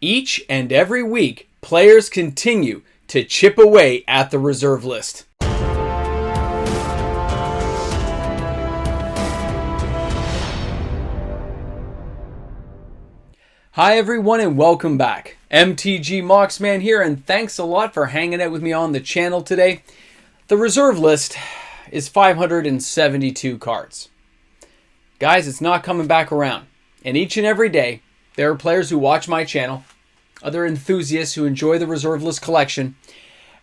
Each and every week, players continue to chip away at the reserve list. Hi everyone and welcome back. MTG Moxman here, and thanks a lot for hanging out with me on the channel today. The reserve list is 572 cards. Guys, it's not coming back around. And each and every day, there are players who watch my channel, other enthusiasts who enjoy the reserve list collection,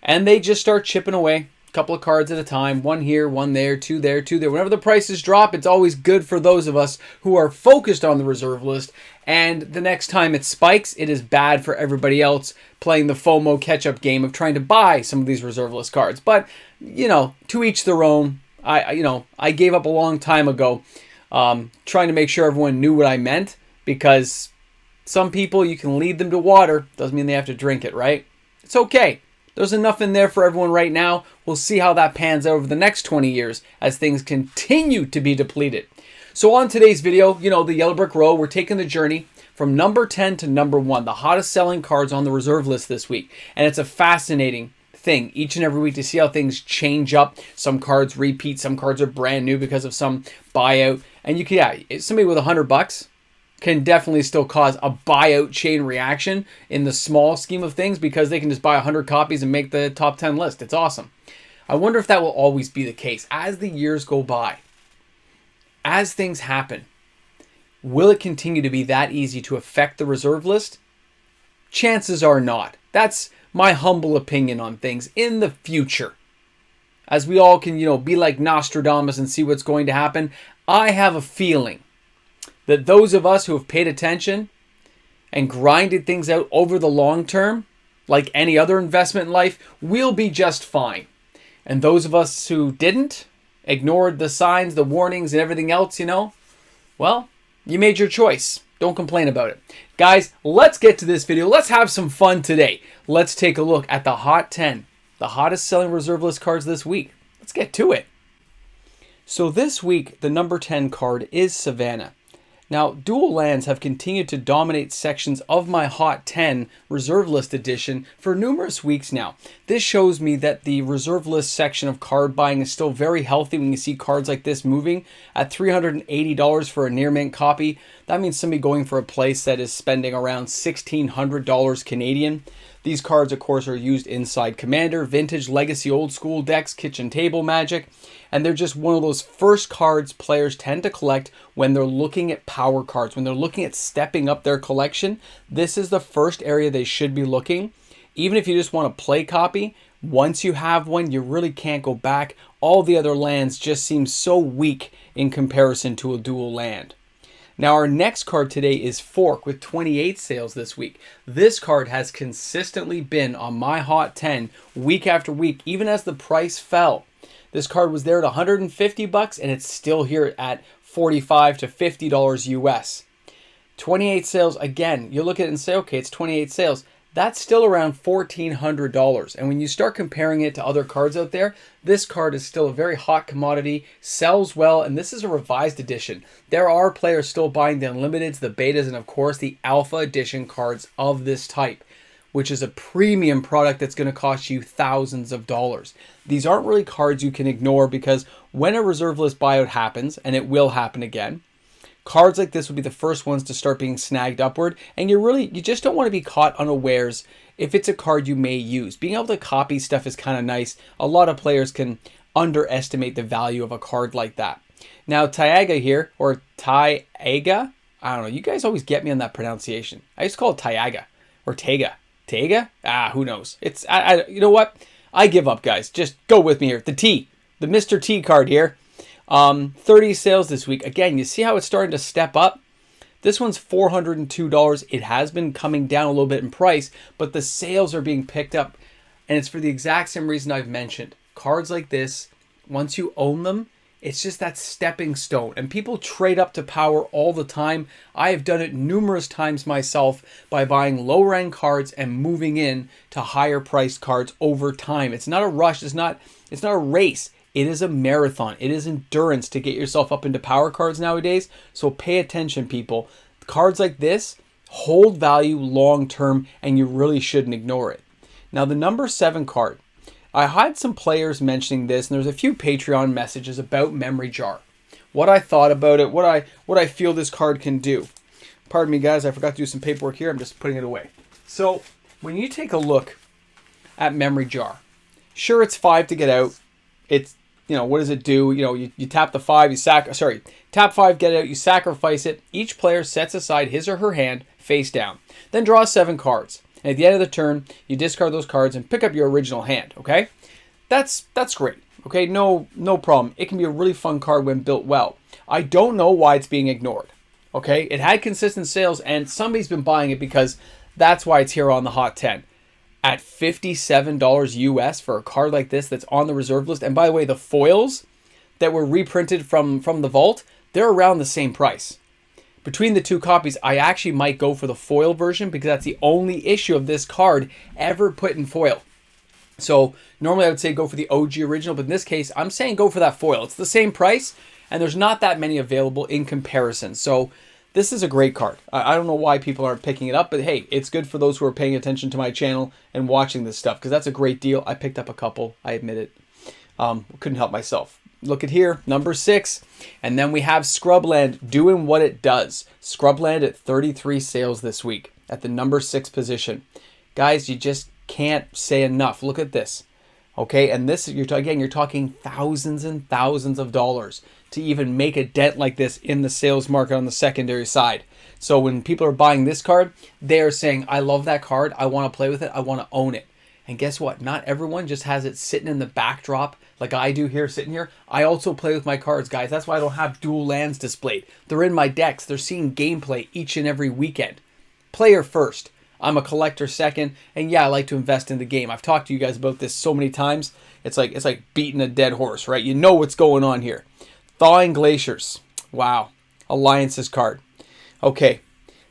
and they just start chipping away a couple of cards at a time, one here, one there, two there, two there. Whenever the prices drop, it's always good for those of us who are focused on the reserve list, and the next time it spikes, it is bad for everybody else playing the FOMO catch-up game of trying to buy some of these reserve list cards. But, you know, to each their own. I gave up a long time ago trying to make sure everyone knew what I meant, because some people, you can lead them to water. Doesn't mean they have to drink it, right? It's okay. There's enough in there for everyone right now. We'll see how that pans out over the next 20 years as things continue to be depleted. So on today's video, you know, the Yellow Brick Road, we're taking the journey from number 10 to number 1, the hottest selling cards on the reserve list this week. And it's a fascinating thing each and every week to see how things change up. Some cards repeat, some cards are brand new because of some buyout. And you can, somebody with $100 can definitely still cause a buyout chain reaction in the small scheme of things, because they can just buy 100 copies and make the top 10 list. It's awesome. I wonder if that will always be the case as the years go by. As things happen, will it continue to be that easy to affect the reserve list? Chances are not. That's my humble opinion on things in the future. As we all can, be like Nostradamus and see what's going to happen, I have a feeling that those of us who have paid attention and grinded things out over the long term, like any other investment in life, will be just fine. And those of us who didn't, ignored the signs, the warnings, and everything else, well, you made your choice. Don't complain about it. Guys, let's get to this video. Let's have some fun today. Let's take a look at the Hot 10, the hottest selling reserve list cards this week. Let's get to it. So this week, the number 10 card is Savannah. Now, dual lands have continued to dominate sections of my Hot 10 reserve list edition for numerous weeks now. This shows me that the reserve list section of card buying is still very healthy when you see cards like this moving at $380 for a near mint copy. That means somebody going for a place that is spending around $1,600 Canadian. These cards, of course, are used inside Commander, Vintage, Legacy, Old School decks, Kitchen Table Magic, and they're just one of those first cards players tend to collect when they're looking at power cards, when they're looking at stepping up their collection. This is the first area they should be looking. Even if you just want to play copy, once you have one, you really can't go back. All the other lands just seem so weak in comparison to a dual land. Now our next card today is Fork with 28 sales this week. This card has consistently been on my Hot 10 week after week, even as the price fell. This card was there at $150 and it's still here at $45 to $50 US. 28 sales, again, you look at it and say, okay, it's 28 sales. That's still around $1,400. And when you start comparing it to other cards out there, this card is still a very hot commodity, sells well, and this is a revised edition. There are players still buying the Unlimiteds, the Betas, and of course the Alpha Edition cards of this type, which is a premium product that's going to cost you thousands of dollars. These aren't really cards you can ignore, because when a reserve list buyout happens, and it will happen again, cards like this will be the first ones to start being snagged upward, and you just don't want to be caught unawares if it's a card you may use. Being able to copy stuff is kind of nice. A lot of players can underestimate the value of a card like that. Now, Taiga here, or Taiga, I don't know, you guys always get me on that pronunciation. I used to call it Taiga, or Taiga. Taiga? Who knows? You know what? I give up, guys. Just go with me here. The Mr. T card here. 30 sales this week. Again, you see how it's starting to step up? This one's $402. It has been coming down a little bit in price, but the sales are being picked up, and it's for the exact same reason I've mentioned. Cards like this, once you own them, it's just that stepping stone, and people trade up to power all the time. I have done it numerous times myself by buying lower end cards and moving in to higher priced cards over time. It's not a rush. It's not a race. It is a marathon. It is endurance to get yourself up into power cards nowadays. So pay attention, people. Cards like this, hold value long term, and you really shouldn't ignore it. Now, the number 7 card, I had some players mentioning this, and there's a few Patreon messages about Memory Jar. What I thought about it, what I feel this card can do. Pardon me, guys, I forgot to do some paperwork here. I'm just putting it away. So, when you take a look at Memory Jar, sure, it's 5 to get out. It's, what does it do? You tap the 5, tap 5, get out, you sacrifice it. Each player sets aside his or her hand face down. Then draw 7 cards. And at the end of the turn, you discard those cards and pick up your original hand, okay? That's great, okay? No problem. It can be a really fun card when built well. I don't know why it's being ignored, okay? It had consistent sales, and somebody's been buying it because that's why it's here on the Hot 10. At $57 US for a card like this that's on the reserve list. And by the way, the foils that were reprinted from the vault, they're around the same price. Between the 2 copies, I actually might go for the foil version because that's the only issue of this card ever put in foil. So normally I would say go for the OG original, but in this case, I'm saying go for that foil. It's the same price, and there's not that many available in comparison. So this is a great card. I don't know why people aren't picking it up, but hey, it's good for those who are paying attention to my channel and watching this stuff, because that's a great deal. I picked up a couple, I admit it. Couldn't help myself. Look at here, number 6. And then we have Scrubland doing what it does. Scrubland at 33 sales this week at the number 6 position. Guys, you just can't say enough. Look at this. Okay, and this, you're talking thousands and thousands of dollars to even make a dent like this in the sales market on the secondary side. So when people are buying this card, they're saying, I love that card. I want to play with it. I want to own it. And guess what? Not everyone just has it sitting in the backdrop like I do here, sitting here. I also play with my cards, guys. That's why I don't have dual lands displayed. They're in my decks. They're seeing gameplay each and every weekend. Player first. I'm a collector second. And yeah, I like to invest in the game. I've talked to you guys about this so many times. It's like beating a dead horse, right? You know what's going on here. Thawing Glaciers. Wow. Alliances card. Okay.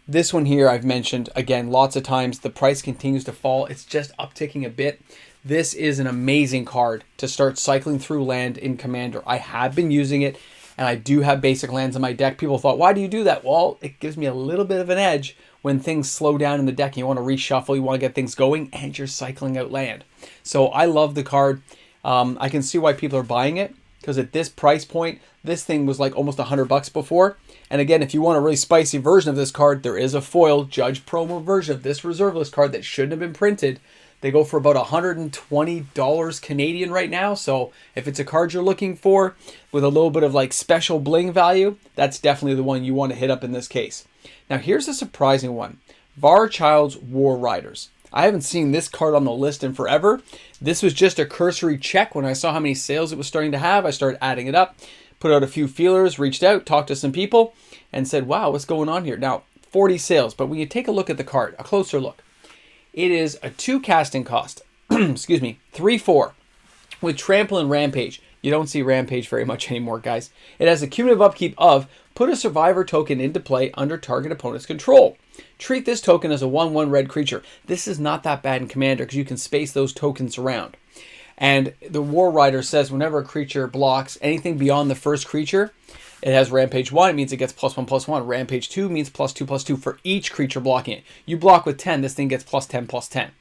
This one here I've mentioned, again, lots of times. The price continues to fall. It's just upticking a bit. This is an amazing card to start cycling through land in Commander. I have been using it, and I do have basic lands in my deck. People thought, why do you do that? Well, it gives me a little bit of an edge when things slow down in the deck and you want to reshuffle, you want to get things going, and you're cycling out land. So I love the card. I can see why people are buying it, because at this price point, this thing was like almost $100 before. And again, if you want a really spicy version of this card, there is a foil Judge promo version of this reserve list card that shouldn't have been printed. They go for about $120 Canadian right now. So if it's a card you're looking for with a little bit of like special bling value, that's definitely the one you want to hit up in this case. Now here's a surprising one. Varchild's Warriders. I haven't seen this card on the list in forever. This was just a cursory check. When I saw how many sales it was starting to have, I started adding it up, put out a few feelers, reached out, talked to some people, and said, wow, what's going on here? Now, 40 sales, but when you take a look at the card, a closer look, it is a 2 casting cost, excuse me, 3/4 with Trample and Rampage. You don't see Rampage very much anymore, guys. It has a cumulative upkeep of put a Survivor token into play under target opponent's control. Treat this token as a 1/1 red creature. This is not that bad in Commander because you can space those tokens around. And the War Rider says whenever a creature blocks anything beyond the first creature, it has Rampage 1. It means it gets +1/+1. Rampage 2 means +2/+2 for each creature blocking it. You block with 10, this thing gets +10/+10.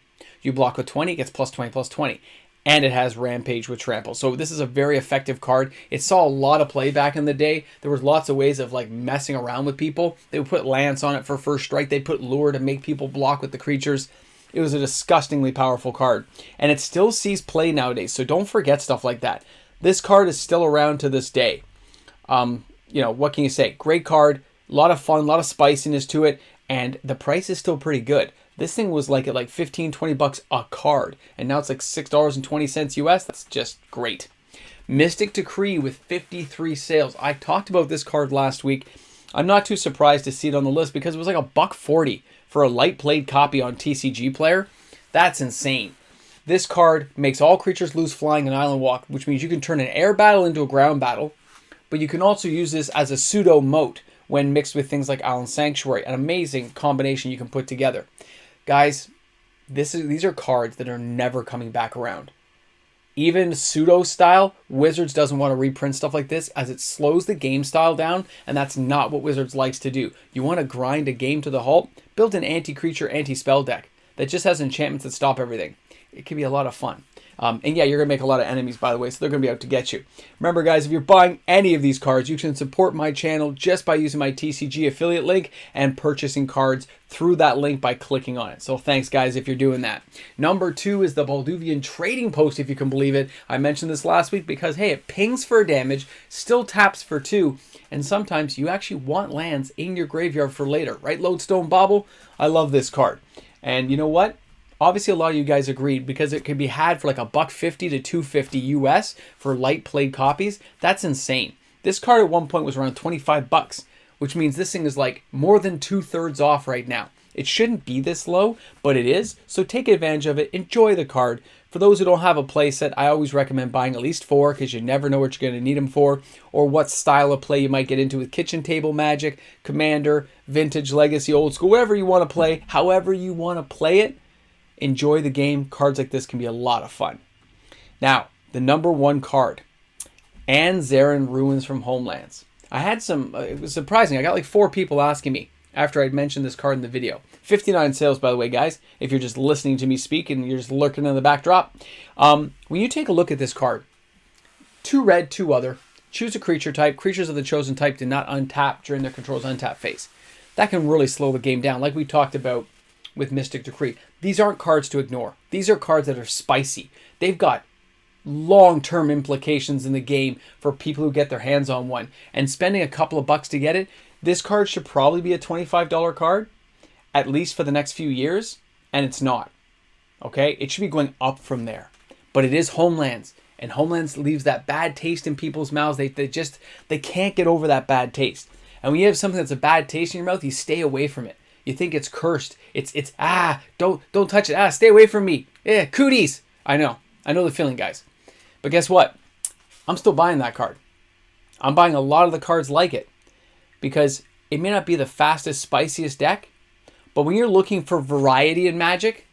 You block with 20, it gets +20/+20. And it has Rampage with Trample. So this is a very effective card. It saw a lot of play back in the day. There was lots of ways of like messing around with people. They would put Lance on it for first strike. They'd put Lure to make people block with the creatures. It was a disgustingly powerful card. And it still sees play nowadays. So don't forget stuff like that. This card is still around to this day. What can you say? Great card. A lot of fun. A lot of spiciness to it. And the price is still pretty good. This thing was like at like $15-20 a card, and now it's like $6.20 US. That's just great. Mystic Decree with 53 sales. I talked about this card last week. I'm not too surprised to see it on the list because it was like $1.40 for a light played copy on TCG Player. That's insane. This card makes all creatures lose flying and island walk, which means you can turn an air battle into a ground battle, but you can also use this as a pseudo moat when mixed with things like Island Sanctuary. An amazing combination you can put together. Guys, these are cards that are never coming back around. Even pseudo style, Wizards doesn't want to reprint stuff like this as it slows the game style down, and that's not what Wizards likes to do. You want to grind a game to the halt? build an anti-creature, anti-spell deck that just has enchantments that stop everything. It can be a lot of fun. And yeah, you're going to make a lot of enemies, by the way, so they're going to be out to get you. Remember, guys, if you're buying any of these cards, you can support my channel just by using my TCG affiliate link and purchasing cards through that link by clicking on it. So thanks, guys, if you're doing that. Number 2 is the Boldovian trading post, if you can believe it. I mentioned this last week because, hey, it pings for damage, still taps for 2, and sometimes you actually want lands in your graveyard for later. Right, Lodestone Bauble? I love this card. And you know what? Obviously, a lot of you guys agreed because it could be had for like $150 to $250 US for light played copies. That's insane. This card at one point was around 25 bucks, which means this thing is like more than 2/3 off right now. It shouldn't be this low, but it is. So take advantage of it. Enjoy the card. For those who don't have a playset, I always recommend buying at least 4 because you never know what you're going to need them for or what style of play you might get into with kitchen table magic, commander, vintage, legacy, old school, whatever you want to play, however you want to play it. Enjoy the game. Cards like this can be a lot of fun. Now, the number 1 card, and Zarin Ruins from Homelands. I had some, it was surprising. I got like 4 people asking me after I'd mentioned this card in the video. 59 sales, by the way, guys, if you're just listening to me speak and you're just lurking in the backdrop. When you take a look at this card, 2 red, 2 other, choose a creature type. Creatures of the chosen type do not untap during their control's untap phase. That can really slow the game down, like we talked about with Mystic Decree. These aren't cards to ignore. These are cards that are spicy. They've got long-term implications in the game for people who get their hands on one. And spending a couple of bucks to get it, this card should probably be a $25 card, at least for the next few years, and it's not. Okay? It should be going up from there. But it is Homelands, and Homelands leaves that bad taste in people's mouths. They can't get over that bad taste. And when you have something that's a bad taste in your mouth, you stay away from it. You think it's cursed. It's don't touch it. Stay away from me. Yeah, cooties. I know the feeling, guys. But guess what? I'm still buying that card. I'm buying a lot of the cards like it because it may not be the fastest, spiciest deck, but when you're looking for variety in Magic,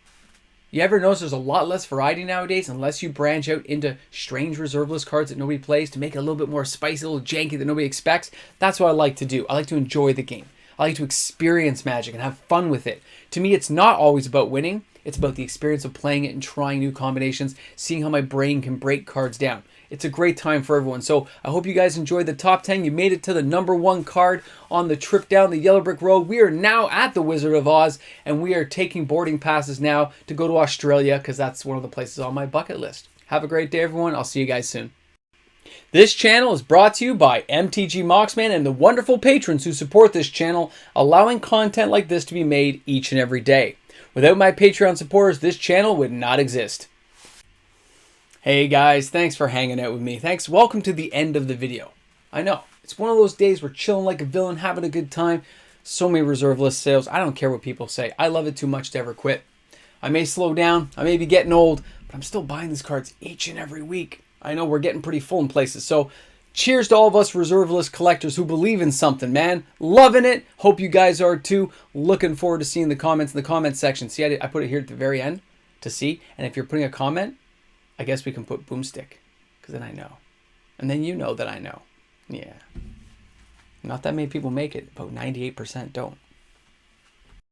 you ever notice there's a lot less variety nowadays unless you branch out into strange reserve list cards that nobody plays to make it a little bit more spicy, a little janky that nobody expects. That's what I like to do. I like to enjoy the game. I like to experience Magic and have fun with it. To me, it's not always about winning. It's about the experience of playing it and trying new combinations, seeing how my brain can break cards down. It's a great time for everyone. So I hope you guys enjoyed the top 10. You made it to the number 1 card on the trip down the Yellow Brick Road. We are now at the Wizard of Oz, and we are taking boarding passes now to go to Australia because that's one of the places on my bucket list. Have a great day, everyone. I'll see you guys soon. This channel is brought to you by MTG Moxman and the wonderful patrons who support this channel, allowing content like this to be made each and every day. Without my Patreon supporters, this channel would not exist. Hey guys, thanks for hanging out with me. Thanks. Welcome to the end of the video. I know, it's one of those days we're chilling like a villain, having a good time. So many reserve list sales. I don't care what people say. I love it too much to ever quit. I may slow down, I may be getting old, but I'm still buying these cards each and every week. I know we're getting pretty full in places. So cheers to all of us reserve list collectors who believe in something, man. Loving it. Hope you guys are too. Looking forward to seeing the comments in the comment section. See, I put it here at the very end to see. And if you're putting a comment, I guess we can put boomstick because then I know. And then you know that I know. Yeah. Not that many people make it. About 98% don't.